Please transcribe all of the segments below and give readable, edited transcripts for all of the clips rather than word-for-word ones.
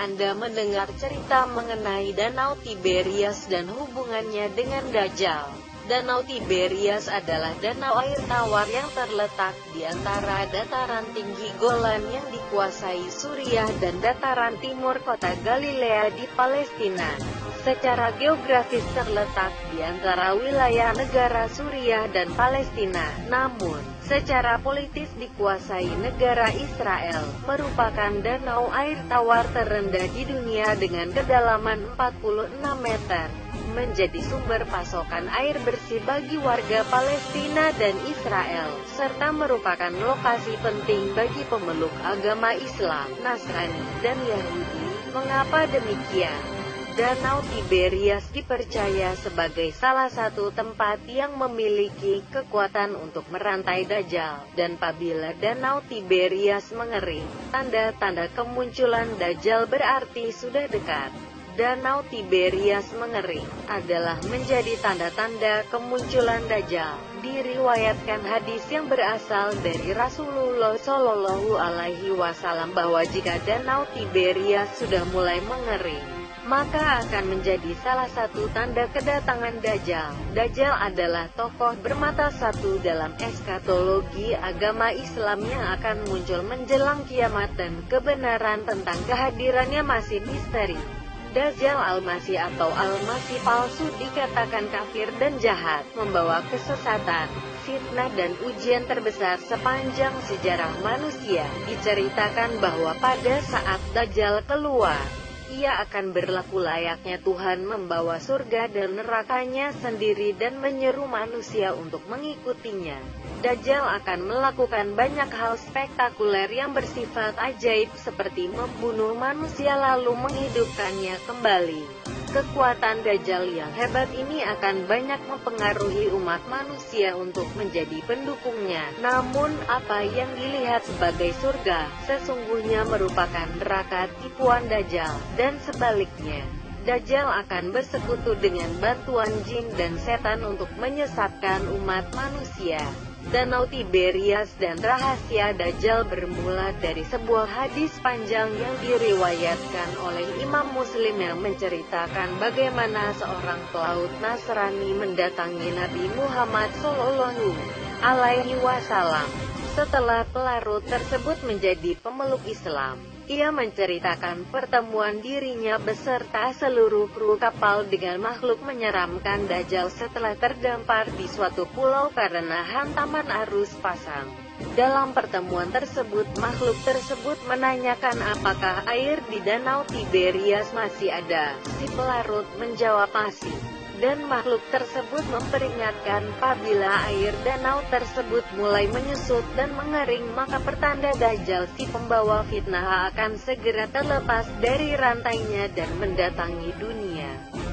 Anda mendengar cerita mengenai Danau Tiberias dan hubungannya dengan Dajjal. Danau Tiberias adalah danau air tawar yang terletak di antara dataran tinggi Golan yang dikuasai Suriah dan dataran timur kota Galilea di Palestina. Secara geografis terletak di antara wilayah negara Suriah dan Palestina, namun secara politis dikuasai negara Israel, merupakan danau air tawar terendah di dunia dengan kedalaman 46 meter, menjadi sumber pasokan air bersih bagi warga Palestina dan Israel, serta merupakan lokasi penting bagi pemeluk agama Islam, Nasrani, dan Yahudi. Mengapa demikian? Danau Tiberias dipercaya sebagai salah satu tempat yang memiliki kekuatan untuk merantai Dajjal, dan apabila Danau Tiberias mengering, tanda-tanda kemunculan Dajjal berarti sudah dekat. Danau Tiberias mengering adalah menjadi tanda-tanda kemunculan Dajjal. Diriwayatkan hadis yang berasal dari Rasulullah Shallallahu Alaihi Wasallam bahwa jika Danau Tiberias sudah mulai mengering, maka akan menjadi salah satu tanda kedatangan Dajjal. Dajjal adalah tokoh bermata satu dalam eskatologi agama Islam yang akan muncul menjelang kiamat, dan kebenaran tentang kehadirannya masih misteri. Dajjal Al-Masih atau Al-Masih palsu dikatakan kafir dan jahat, membawa kesesatan, fitnah dan ujian terbesar sepanjang sejarah manusia. Diceritakan bahwa pada saat Dajjal keluar, ia akan berlaku layaknya Tuhan, membawa surga dan nerakanya sendiri dan menyeru manusia untuk mengikutinya. Dajjal akan melakukan banyak hal spektakuler yang bersifat ajaib seperti membunuh manusia lalu menghidupkannya kembali. Kekuatan Dajjal yang hebat ini akan banyak mempengaruhi umat manusia untuk menjadi pendukungnya. Namun, apa yang dilihat sebagai surga, sesungguhnya merupakan neraka tipuan Dajjal, dan sebaliknya. Dajjal akan bersekutu dengan bantuan jin dan setan untuk menyesatkan umat manusia. Danau Tiberias dan rahasia Dajjal bermula dari sebuah hadis panjang yang diriwayatkan oleh Imam Muslim yang menceritakan bagaimana seorang pelaut Nasrani mendatangi Nabi Muhammad Shallallahu Alaihi Wasallam. Setelah pelarut tersebut menjadi pemeluk Islam, ia menceritakan pertemuan dirinya beserta seluruh kru kapal dengan makhluk menyeramkan Dajjal setelah terdampar di suatu pulau karena hantaman arus pasang. Dalam pertemuan tersebut, makhluk tersebut menanyakan apakah air di Danau Tiberias masih ada. Si pelarut menjawab masih. Dan makhluk tersebut memperingatkan apabila air danau tersebut mulai menyusut dan mengering, maka pertanda Dajjal si pembawa fitnah akan segera terlepas dari rantainya dan mendatangi dunia.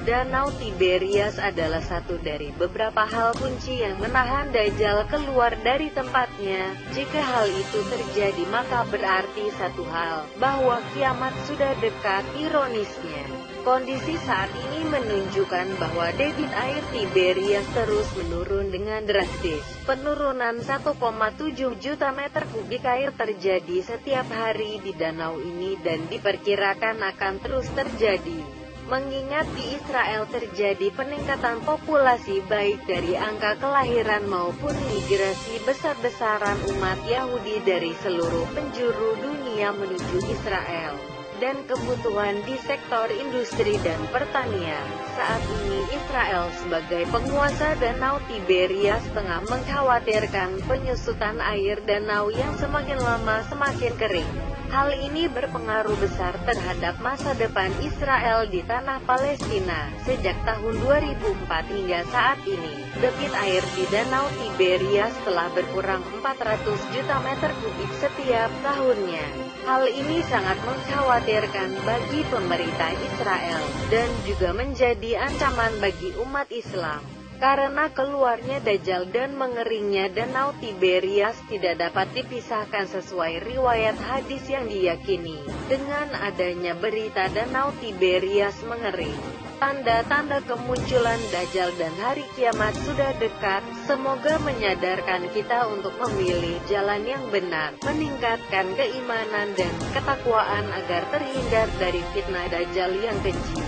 Danau Tiberias adalah satu dari beberapa hal kunci yang menahan Dajjal keluar dari tempatnya. Jika hal itu terjadi, maka berarti satu hal, bahwa kiamat sudah dekat. Ironisnya, kondisi saat ini menunjukkan bahwa debit air Tiberias terus menurun dengan drastis. Penurunan 1,7 juta meter kubik air terjadi setiap hari di danau ini dan diperkirakan akan terus terjadi. Mengingat di Israel terjadi peningkatan populasi baik dari angka kelahiran maupun migrasi besar-besaran umat Yahudi dari seluruh penjuru dunia menuju Israel, dan kebutuhan di sektor industri dan pertanian. Saat ini Israel sebagai penguasa Danau Tiberias tengah mengkhawatirkan penyusutan air danau yang semakin lama semakin kering. Hal ini berpengaruh besar terhadap masa depan Israel di tanah Palestina. Sejak tahun 2004 hingga saat ini, debit air di Danau Tiberias telah berkurang 400 juta meter kubik setiap tahunnya. Hal ini sangat mengkhawatirkan bagi pemerintah Israel, dan juga menjadi ancaman bagi umat Islam. Karena keluarnya Dajjal dan mengeringnya Danau Tiberias tidak dapat dipisahkan sesuai riwayat hadis yang diyakini. Dengan adanya berita Danau Tiberias mengering, Tanda-tanda kemunculan Dajjal dan hari kiamat sudah dekat. Semoga menyadarkan kita untuk memilih jalan yang benar, meningkatkan keimanan dan ketakwaan agar terhindar dari fitnah Dajjal yang keji.